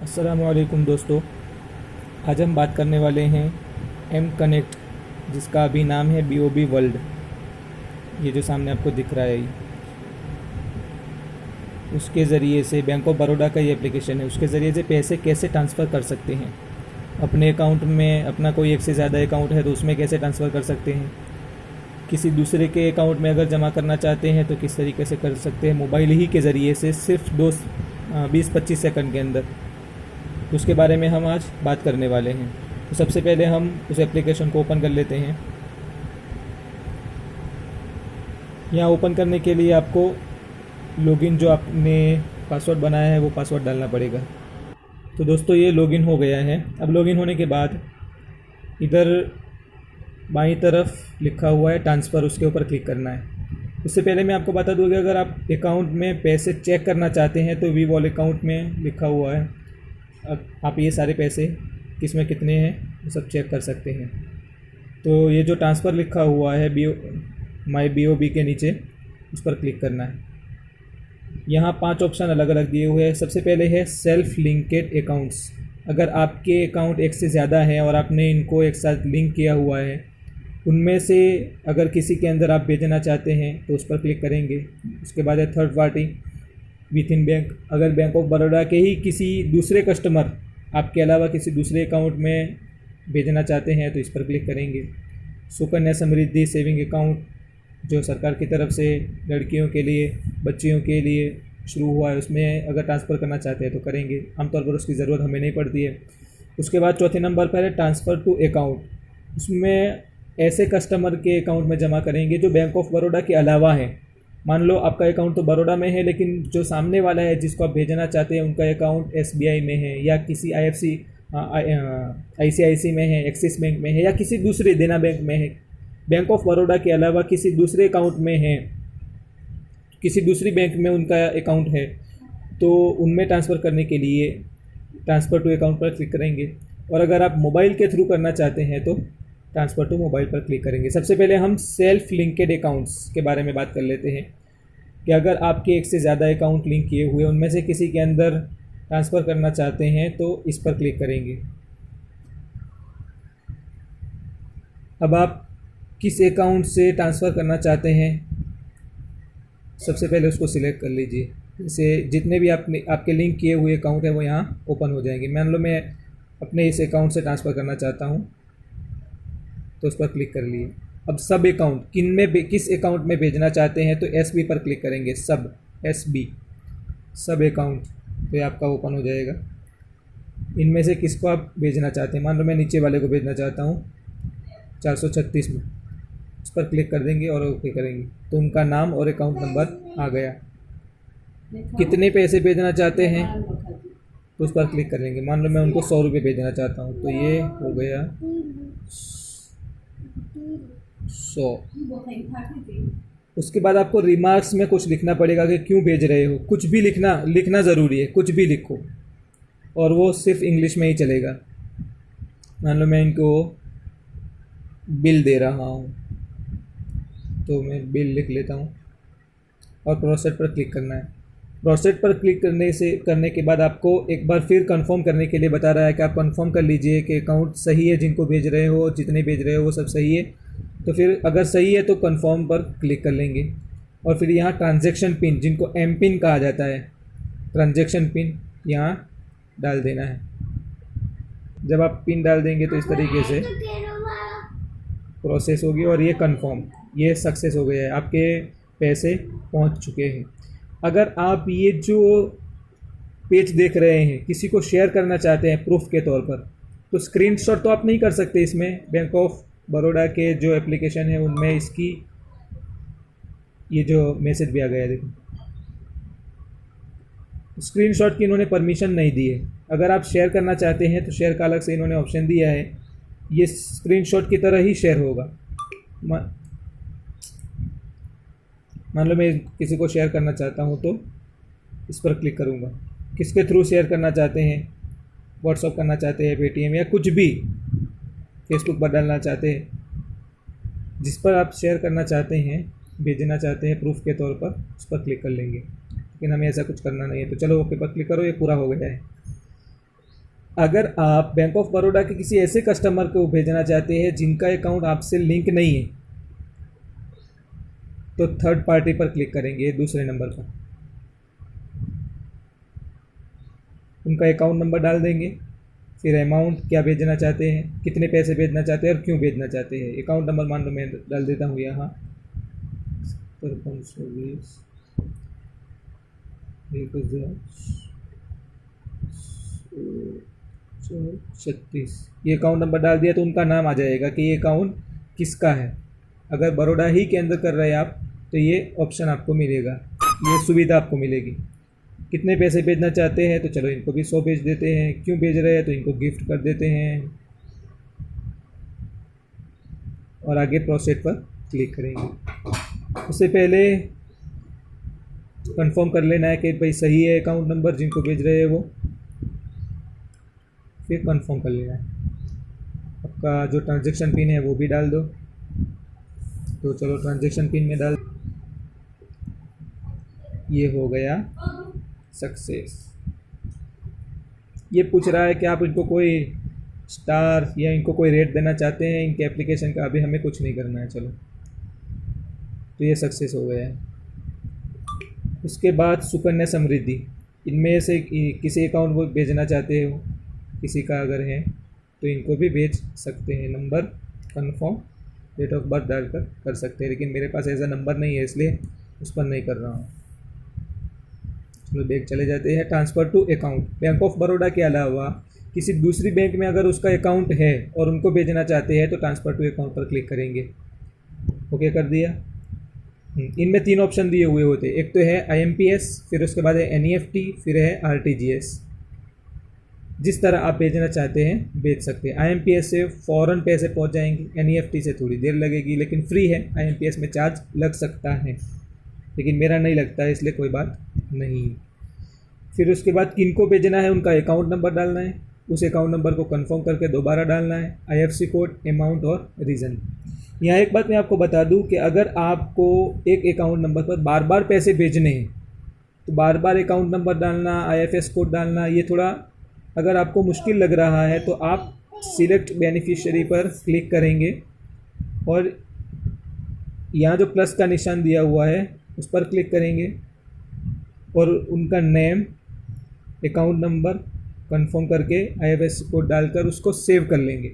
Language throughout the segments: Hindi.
अस्सलामुअलैकुम दोस्तों। आज हम बात करने वाले हैं एम कनेक्ट, जिसका अभी नाम है BOB वर्ल्ड। ये जो सामने आपको दिख रहा है, उसके ज़रिए से बैंक ऑफ बड़ौदा का ये एप्लीकेशन है। उसके ज़रिए से पैसे कैसे ट्रांसफ़र कर सकते हैं अपने अकाउंट में। अपना कोई एक से ज़्यादा अकाउंट है तो उसमें कैसे ट्रांसफ़र कर सकते हैं। किसी दूसरे के अकाउंट में अगर जमा करना चाहते हैं तो किस तरीके से कर सकते हैं, मोबाइल ही के ज़रिए से, सिर्फ 20-25 सेकंड के अंदर। तो उसके बारे में हम आज बात करने वाले हैं। तो सबसे पहले हम उस एप्लीकेशन को ओपन कर लेते हैं। यहाँ ओपन करने के लिए आपको लॉगिन, जो आपने पासवर्ड बनाया है, वो पासवर्ड डालना पड़ेगा। तो दोस्तों, ये लॉगिन हो गया है। अब लॉगिन होने के बाद इधर बाईं तरफ लिखा हुआ है ट्रांसफ़र, उसके ऊपर क्लिक करना है। उससे पहले मैं आपको बता दूँ कि अगर आप अकाउंट में पैसे चेक करना चाहते हैं तो वी वॉलेट अकाउंट में लिखा हुआ है, अब आप ये सारे पैसे किस में कितने हैं वो सब चेक कर सकते हैं। तो ये जो ट्रांसफ़र लिखा हुआ है माई BOB के नीचे, उस पर क्लिक करना है। यहाँ 5 ऑप्शन अलग अलग दिए हुए हैं। सबसे पहले है सेल्फ लिंकेड अकाउंट्स। अगर आपके अकाउंट एक से ज़्यादा हैं और आपने इनको एक साथ लिंक किया हुआ है, उनमें से अगर किसी के अंदर आप भेजना चाहते हैं तो उस पर क्लिक करेंगे। उसके बाद है third party with in bank. अगर बैंक ऑफ बड़ौदा के ही किसी दूसरे कस्टमर आपके अलावा किसी दूसरे अकाउंट में भेजना चाहते हैं तो इस पर क्लिक करेंगे। सुकन्या समृद्धि सेविंग अकाउंट, जो सरकार की तरफ से लड़कियों के लिए, बच्चियों के लिए शुरू हुआ है, उसमें अगर ट्रांसफ़र करना चाहते हैं तो करेंगे। आमतौर पर उसकी ज़रूरत हमें नहीं पड़ती है। उसके बाद चौथे नंबर पर है ट्रांसफ़र टू अकाउंट। उसमें ऐसे कस्टमर के अकाउंट में जमा करेंगे जो बैंक ऑफ बड़ौदा के अलावा है। मान लो आपका अकाउंट तो बड़ौदा में है, लेकिन जो सामने वाला है जिसको आप भेजना चाहते हैं उनका अकाउंट SBI में है, या किसी ICICI में है, एक्सिस बैंक में है, या किसी दूसरे देना बैंक में है, बैंक ऑफ बड़ौदा के अलावा किसी दूसरे अकाउंट में है, किसी दूसरी बैंक में उनका अकाउंट है, तो उनमें ट्रांसफ़र करने के लिए ट्रांसफ़र टू अकाउंट पर क्लिक करेंगे। और अगर आप मोबाइल के थ्रू करना चाहते हैं तो ट्रांसफ़र टू मोबाइल पर क्लिक करेंगे। सबसे पहले हम सेल्फ लिंकेड अकाउंट्स के बारे में बात कर लेते हैं कि अगर आपके एक से ज़्यादा अकाउंट लिंक किए हुए, उनमें से किसी के अंदर ट्रांसफ़र करना चाहते हैं तो इस पर क्लिक करेंगे। अब आप किस अकाउंट से ट्रांसफ़र करना चाहते हैं, सबसे पहले उसको सिलेक्ट कर लीजिए। जैसे जितने भी आपके लिंक किए हुए अकाउंट है वो यहाँ ओपन हो जाएंगे। मान लो मैं अपने इस अकाउंट से ट्रांसफ़र करना चाहता हूँ तो उस पर क्लिक कर लिए। अब सब अकाउंट किस अकाउंट में भेजना चाहते हैं तो SB पर क्लिक करेंगे। सब अकाउंट, तो ये आपका ओपन हो जाएगा। इनमें से किसको आप भेजना चाहते हैं, मान लो मैं नीचे वाले को भेजना चाहता हूँ 436 में, उस पर क्लिक कर देंगे और ओके करेंगे तो उनका नाम और अकाउंट नंबर आ गया। कितने पैसे भेजना चाहते हैं तो उस पर क्लिक करेंगे। मान लो मैं उनको 100 रुपये भेजना चाहता हूँ तो ये हो गया 100। उसके बाद आपको रिमार्क्स में कुछ लिखना पड़ेगा कि क्यों भेज रहे हो। कुछ भी लिखना ज़रूरी है, कुछ भी लिखो, और वो सिर्फ इंग्लिश में ही चलेगा। मान लो मैं इनको बिल दे रहा हूँ तो मैं बिल लिख लेता हूँ और प्रोसेस पर क्लिक करना है। प्रोसेस पर क्लिक करने के बाद आपको एक बार फिर कंफर्म करने के लिए बता रहा है कि आप कंफर्म कर लीजिए कि अकाउंट सही है, जिनको भेज रहे हो, जितने भेज रहे हो वो सब सही है। तो फिर अगर सही है तो कंफर्म पर क्लिक कर लेंगे। और फिर यहाँ ट्रांजैक्शन पिन, जिनको एम पिन कहा जाता है, ट्रांजैक्शन पिन यहाँ डाल देना है। जब आप पिन डाल देंगे तो इस तरीके से प्रोसेस होगी और ये कंफर्म, ये सक्सेस हो गया है, आपके पैसे पहुंच चुके हैं। अगर आप ये जो पेज देख रहे हैं किसी को शेयर करना चाहते हैं प्रूफ के तौर पर, तो स्क्रीनशॉट तो आप नहीं कर सकते। इसमें बैंक ऑफ बड़ौदा के जो एप्लीकेशन है उनमें इसकी ये जो मैसेज भी आ गया है, देखो, स्क्रीनशॉट की इन्होंने परमिशन नहीं दी है। अगर आप शेयर करना चाहते हैं तो शेयर का अलग से इन्होंने ऑप्शन दिया है, ये स्क्रीनशॉट की तरह ही शेयर होगा। मान लो मैं किसी को शेयर करना चाहता हूँ तो इस पर क्लिक करूँगा। किसके थ्रू शेयर करना चाहते हैं, व्हाट्सअप करना चाहते हैं, पेटीएम, या कुछ भी फेसबुक पर डालना चाहते हैं, जिस पर आप शेयर करना चाहते हैं, भेजना चाहते हैं प्रूफ के तौर पर, उस पर क्लिक कर लेंगे। लेकिन हमें ऐसा कुछ करना नहीं है तो चलो ओके पर क्लिक करो, ये पूरा हो गया है। अगर आप बैंक ऑफ बड़ौदा के किसी ऐसे कस्टमर को भेजना चाहते हैं जिनका अकाउंट आपसे लिंक नहीं है, तो थर्ड पार्टी पर क्लिक करेंगे दूसरे नंबर पर, उनका अकाउंट नंबर डाल देंगे, फिर अमाउंट क्या भेजना चाहते हैं, कितने पैसे भेजना चाहते हैं और क्यों भेजना चाहते हैं। अकाउंट नंबर मान लो मैं डाल देता हूँ यहाँ 5520 36। ये अकाउंट नंबर डाल दिया तो उनका नाम आ जाएगा कि ये अकाउंट किसका है। अगर बड़ौदा ही के अंदर कर रहे हैं आप तो ये ऑप्शन आपको मिलेगा, ये सुविधा आपको मिलेगी। कितने पैसे भेजना चाहते हैं तो चलो इनको भी 100 भेज देते हैं, क्यों भेज रहे हैं तो इनको गिफ्ट कर देते हैं और आगे प्रोसेस पर क्लिक करेंगे। उससे पहले कंफर्म कर लेना है कि भाई सही है अकाउंट नंबर जिनको भेज रहे हैं वो, फिर कंफर्म कर लेना है। आपका जो ट्रांजैक्शन पिन है वो भी डाल दो। तो चलो ट्रांजैक्शन पिन में डाल, ये हो गया सक्सेस। ये पूछ रहा है कि आप इनको कोई स्टार या इनको कोई रेट देना चाहते हैं इनके एप्लीकेशन का, अभी हमें कुछ नहीं करना है। चलो तो ये सक्सेस हो गया है। उसके बाद सुकन्या समृद्धि, इनमें से किसी अकाउंट को भेजना चाहते हो, किसी का अगर है तो इनको भी भेज सकते हैं। Number confirm date of birth डालकर कर सकते हैं, लेकिन मेरे पास ऐसा नंबर नहीं है इसलिए उस पर नहीं कर रहा हूँ। चलो बैक चले जाते हैं। Transfer to account, bank of Baroda के अलावा किसी दूसरी बैंक में अगर उसका अकाउंट है और उनको भेजना चाहते हैं तो ट्रांसफ़र टू अकाउंट पर क्लिक करेंगे। ओके कर दिया। इनमें 3 ऑप्शन दिए हुए होते हैं, एक तो है IMPS, फिर उसके बाद है NEFT, फिर है RTGS। जिस तरह आप भेजना चाहते हैं भेज सकते हैं। IMPS से फ़ौरन पैसे पहुंच जाएंगे, NEFT से थोड़ी देर लगेगी लेकिन फ्री है। IMPS में चार्ज लग सकता है लेकिन मेरा नहीं लगता है इसलिए कोई बात नहीं। फिर उसके बाद किनको भेजना है उनका अकाउंट नंबर डालना है, उस अकाउंट नंबर को कंफर्म करके दोबारा डालना है, IFSC कोड, अमाउंट और रीज़न। यहाँ एक बात मैं आपको बता दूं कि अगर आपको एक अकाउंट नंबर पर बार बार पैसे भेजने हैं तो बार बार अकाउंट नंबर डालना, IFSC कोड डालना, ये थोड़ा अगर आपको मुश्किल लग रहा है तो आप सिलेक्ट बेनिफिशियरी पर क्लिक करेंगे और यहाँ जो प्लस का निशान दिया हुआ है उस पर क्लिक करेंगे और उनका नेम, अकाउंट नंबर कंफर्म करके IFSC कोड डालकर उसको सेव कर लेंगे।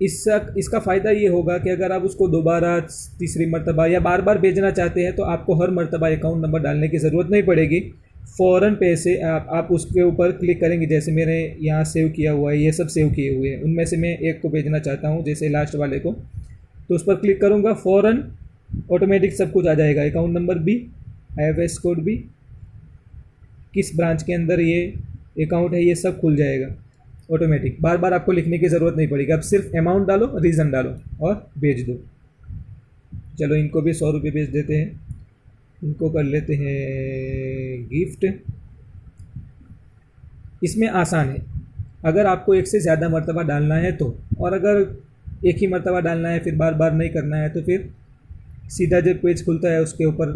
इसका फ़ायदा ये होगा कि अगर आप उसको दोबारा, तीसरी मर्तबा या बार बार भेजना चाहते हैं तो आपको हर मर्तबा अकाउंट नंबर डालने की ज़रूरत नहीं पड़ेगी। फ़ौरन पैसे आप उसके ऊपर क्लिक करेंगे। जैसे मेरे यहाँ सेव किया हुआ है, ये सब सेव किए हुए हैं, उनमें से मैं एक को भेजना चाहता हूँ, जैसे लास्ट वाले को, तो उस पर क्लिक करूँगा, फ़ौरन ऑटोमेटिक सब कुछ आ जाएगा। अकाउंट नंबर भी, IFSC कोड भी, किस ब्रांच के अंदर ये अकाउंट है, ये सब खुल जाएगा ऑटोमेटिक। बार बार आपको लिखने की ज़रूरत नहीं पड़ेगी। आप सिर्फ अमाउंट डालो, रीज़न डालो और भेज दो। चलो इनको भी 100 रुपये भेज देते हैं। इनको कर लेते हैं गिफ्ट। इसमें आसान है, अगर आपको एक से ज़्यादा मर्तबा डालना है तो, और अगर एक ही मर्तबा डालना है फिर बार बार नहीं करना है तो फिर सीधा जो पेज खुलता है उसके ऊपर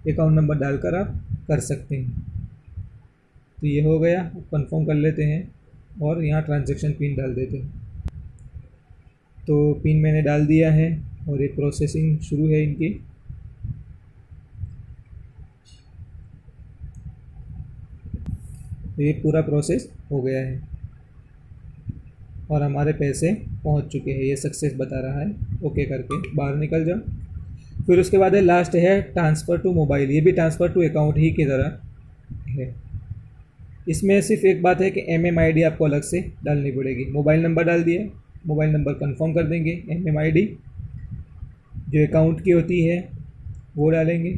अकाउंट नंबर डालकर आप कर सकते हैं। तो ये हो गया। कंफर्म कर लेते हैं और यहाँ ट्रांजैक्शन पिन डाल देते हैं। तो पिन मैंने डाल दिया है और ये प्रोसेसिंग शुरू है इनकी। तो ये पूरा प्रोसेस हो गया है और हमारे पैसे पहुंच चुके हैं, ये सक्सेस बता रहा है। ओके करके बाहर निकल जाओ। फिर उसके बाद है लास्ट है ट्रांसफ़र टू मोबाइल। ये भी ट्रांसफ़र टू अकाउंट ही की तरह है। इसमें सिर्फ एक बात है कि MMID आपको अलग से डालनी पड़ेगी। मोबाइल नंबर डाल दिया, मोबाइल नंबर कंफर्म कर देंगे, MMID जो अकाउंट की होती है वो डालेंगे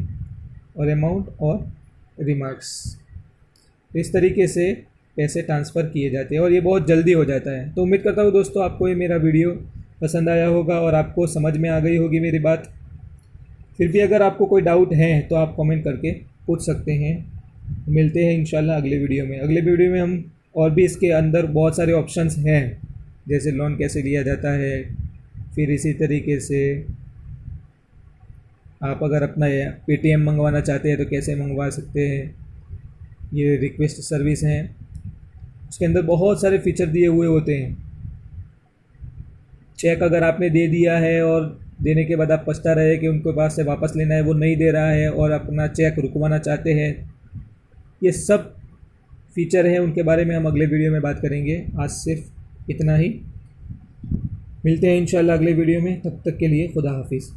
और अमाउंट और रिमार्क्स। इस तरीके से पैसे ट्रांसफ़र किए जाते हैं और ये बहुत जल्दी हो जाता है। तो उम्मीद करता हूँ दोस्तों आपको ये मेरा वीडियो पसंद आया होगा और आपको समझ में आ गई होगी मेरी बात। फिर भी अगर आपको कोई डाउट है तो आप कमेंट करके पूछ सकते हैं। मिलते हैं इंशाल्लाह अगले वीडियो में। अगले वीडियो में हम और भी इसके अंदर बहुत सारे ऑप्शंस हैं, जैसे लोन कैसे लिया जाता है, फिर इसी तरीके से आप अगर अपना पेटीएम मंगवाना चाहते हैं तो कैसे मंगवा सकते हैं, ये रिक्वेस्ट सर्विस हैं, उसके अंदर बहुत सारे फीचर दिए हुए होते हैं। चेक अगर आपने दे दिया है और देने के बाद आप पछता रहे कि उनके पास से वापस लेना है, वो नहीं दे रहा है और अपना चेक रुकवाना चाहते हैं, ये सब फीचर हैं, उनके बारे में हम अगले वीडियो में बात करेंगे। आज सिर्फ इतना ही, मिलते हैं इंशाल्लाह अगले वीडियो में, तब तक के लिए खुदा हाफिज़।